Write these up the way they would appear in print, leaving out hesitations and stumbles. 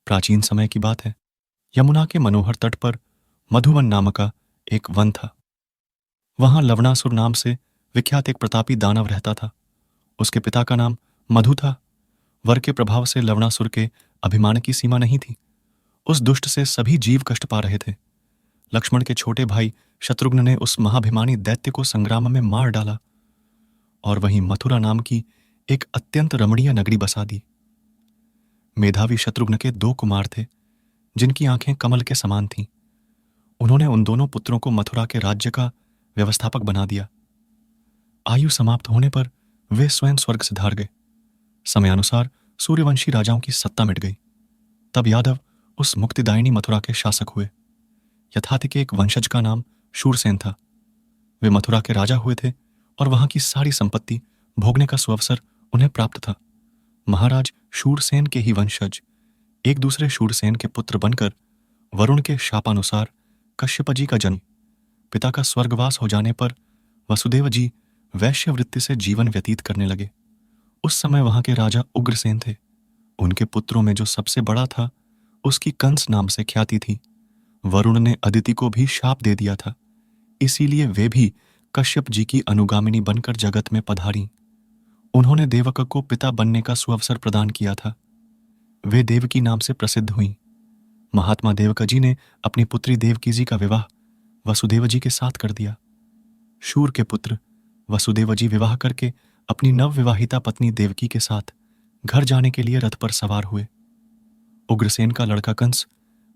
प्राचीन समय की बात है। यमुना के मनोहर तट पर मधुवन नामक का एक वन था। वहां लवणासुर नाम से विख्यात एक प्रतापी दानव रहता था। उसके पिता का नाम मधु था। वर के प्रभाव से लवणासुर के अभिमान की सीमा नहीं थी। उस दुष्ट से सभी जीव कष्ट पा रहे थे। लक्ष्मण के छोटे भाई शत्रुघ्न ने उस महाभिमानी दैत्य को संग्राम में मार डाला और वहीं मथुरा नाम की एक अत्यंत रमणीय नगरी बसा दी। मेधावी शत्रुघ्न के 2 कुमार थे जिनकी आंखें कमल के समान थीं। उन्होंने उन दोनों पुत्रों को मथुरा के राज्य का व्यवस्थापक बना दिया। आयु समाप्त होने पर वे स्वयं स्वर्ग से धार गए। समयानुसार सूर्यवंशी राजाओं की सत्ता मिट गई। तब यादव उस मुक्तिदायिनी मथुरा के शासक हुए। यथाति के एक वंशज का नाम शूरसेन था। वे मथुरा के राजा हुए थे और वहां की सारी संपत्ति भोगने का सुअवसर उन्हें प्राप्त था। महाराज शूरसेन के ही वंशज एक दूसरे शूरसेन के पुत्र बनकर वरुण के शापानुसार कश्यप जी का जन्म। पिता का स्वर्गवास हो जाने पर वसुदेव जी वैश्य वृत्ति से जीवन व्यतीत करने लगे। उस समय वहां के राजा उग्रसेन थे। उनके पुत्रों में जो सबसे बड़ा था उसकी कंस नाम से ख्याति थी। वरुण ने अदिति को भी शाप दे दिया था, इसीलिए वे भी कश्यप जी की अनुगामिनी बनकर जगत में पधारी। उन्होंने देवक को पिता बनने का सुअवसर प्रदान किया था। वे देवकी नाम से प्रसिद्ध हुईं। महात्मा देवका जी ने अपनी पुत्री देवकी जी का विवाह वसुदेव जी के साथ कर दिया। शूर के पुत्र वसुदेव जी विवाह करके अपनी नवविवाहिता पत्नी देवकी के साथ घर जाने के लिए रथ पर सवार हुए। उग्रसेन का लड़का कंस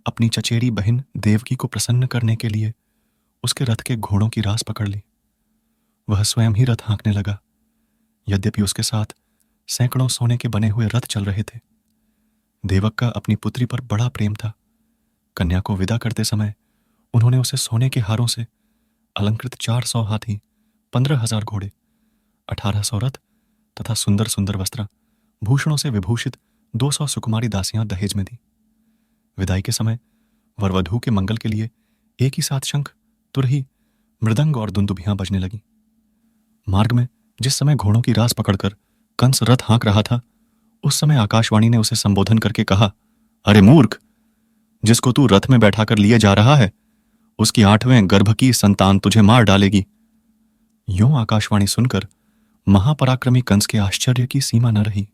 अपनी चचेरी बहन देवकी को प्रसन्न करने के लिए उसके रथ के घोड़ों की रास पकड़ ली। वह स्वयं ही रथ हाँकने लगा। यद्यपि उसके साथ सैकड़ों सोने के बने हुए रथ चल रहे थे। देवक का अपनी पुत्री पर बड़ा प्रेम था। कन्या को विदा करते समय उन्होंने उसे सोने के हारों से अलंकृत 400 हाथी, 15,000 घोड़े, 1800 रथ तथा सुंदर सुंदर वस्त्र, भूषणों से विभूषित 200 सुकुमारी दासियां दहेज में दी। विदाई के समय वर वधू के मंगल के लिए एक ही साथ शंख, तुरही, मृदंग और दुंदुभियां बजने लगी। मार्ग में जिस समय घोड़ों की रास पकड़कर कंस रथ हाँक रहा था, उस समय आकाशवाणी ने उसे संबोधन करके कहा, अरे मूर्ख, जिसको तू रथ में बैठाकर लिए जा रहा है उसकी 8वें गर्भ की संतान तुझे मार डालेगी। यूं आकाशवाणी सुनकर महापराक्रमी कंस के आश्चर्य की सीमा न रही।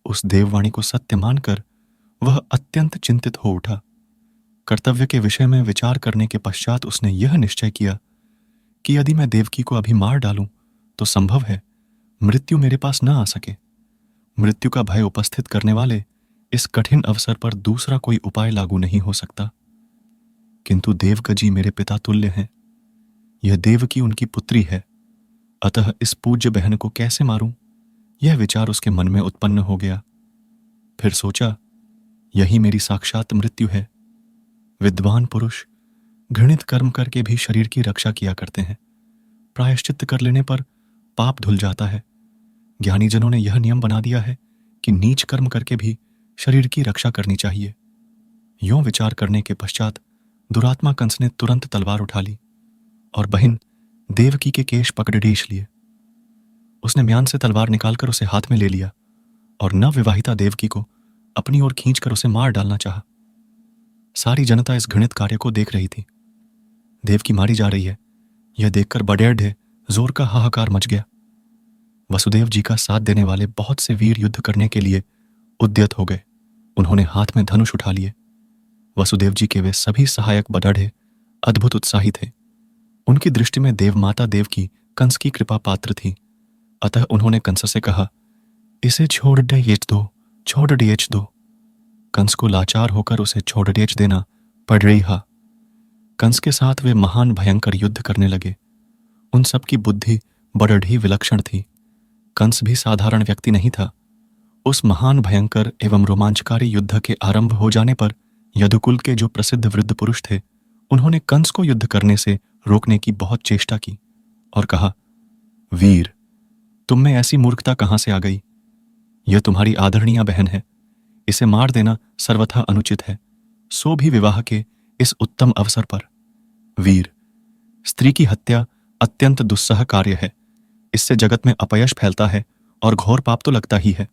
उस देववाणी को सत्य मानकर वह अत्यंत चिंतित हो उठा। कर्तव्य के विषय में विचार करने के पश्चात उसने यह निश्चय किया कि यदि मैं देवकी को अभी मार डालूं तो संभव है मृत्यु मेरे पास न आ सके। मृत्यु का भय उपस्थित करने वाले इस कठिन अवसर पर दूसरा कोई उपाय लागू नहीं हो सकता। किंतु देवकजी मेरे पिता तुल्य हैं। यह देवकी उनकी पुत्री है, अतः इस पूज्य बहन को कैसे मारूं, यह विचार उसके मन में उत्पन्न हो गया। फिर सोचा, यही मेरी साक्षात मृत्यु है। विद्वान पुरुष घृणित कर्म करके भी शरीर की रक्षा किया करते हैं। प्रायश्चित्त कर लेने पर पाप धुल जाता है। ज्ञानी जनों ने यह नियम बना दिया है कि नीच कर्म करके भी शरीर की रक्षा करनी चाहिए। यूं विचार करने के पश्चात दुरात्मा कंस ने तुरंत तलवार उठा ली और बहन देवकी के केश पकड़ ढींच लिए। उसने म्यान से तलवार निकालकर उसे हाथ में ले लिया और नवविवाहिता देवकी को अपनी ओर खींचकर उसे मार डालना चाहा। सारी जनता इस घृणित कार्य को देख रही थी। देवकी मारी जा रही है, यह देखकर बडेढ़ जोर का हाहाकार मच गया। वसुदेव जी का साथ देने वाले बहुत से वीर युद्ध करने के लिए उद्यत हो गए। उन्होंने हाथ में धनुष उठा लिए। वसुदेव जी के वे सभी सहायक बड़े अद्भुत उत्साही थे। उनकी दृष्टि में देवमाता देवकी कंस की कृपा पात्र थी। अतः उन्होंने कंस से कहा, इसे छोड़ डेच दो। कंस को लाचार होकर उसे छोड़ डेच देना पड़ रही हा। कंस के साथ वे महान भयंकर युद्ध करने लगे। उन सब की बुद्धि बड़ी विलक्षण थी। कंस भी साधारण व्यक्ति नहीं था। उस महान भयंकर एवं रोमांचकारी युद्ध के आरंभ हो जाने पर यदुकुल के जो प्रसिद्ध वृद्ध पुरुष थे, उन्होंने कंस को युद्ध करने से रोकने की बहुत चेष्टा की और कहा, वीर, तुम में ऐसी मूर्खता कहां से आ गई? यह तुम्हारी आदरणीय बहन है, इसे मार देना सर्वथा अनुचित है, सो भी विवाह के इस उत्तम अवसर पर। वीर, स्त्री की हत्या अत्यंत दुस्सह कार्य है। इससे जगत में अपयश फैलता है और घोर पाप तो लगता ही है।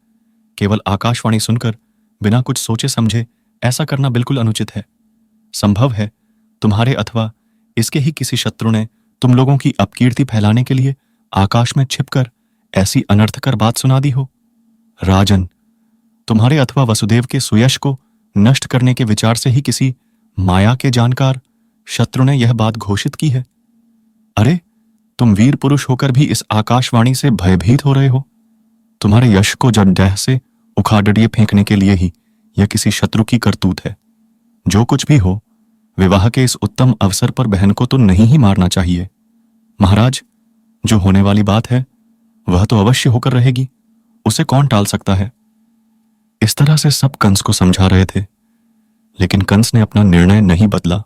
केवल आकाशवाणी सुनकर बिना कुछ सोचे समझे ऐसा करना बिल्कुल अनुचित है। संभव है तुम्हारे अथवा इसके ही किसी शत्रु ने तुम लोगों की अपकीर्ति फैलाने के लिए आकाश में छिपकर ऐसी अनर्थकर बात सुना दी हो। राजन, तुम्हारे अथवा वसुदेव के सुयश को नष्ट करने के विचार से ही किसी माया के जानकार शत्रु ने यह बात घोषित की है। अरे, तुम वीर पुरुष होकर भी इस आकाशवाणी से भयभीत हो रहे हो। तुम्हारे यश को जड्डह से उखाड़िए फेंकने के लिए ही यह किसी शत्रु की करतूत है। जो कुछ भी हो, विवाह के इस उत्तम अवसर पर बहन को तो नहीं ही मारना चाहिए। महाराज, जो होने वाली बात है वह तो अवश्य होकर रहेगी, उसे कौन टाल सकता है। इस तरह से सब कंस को समझा रहे थे, लेकिन कंस ने अपना निर्णय नहीं बदला।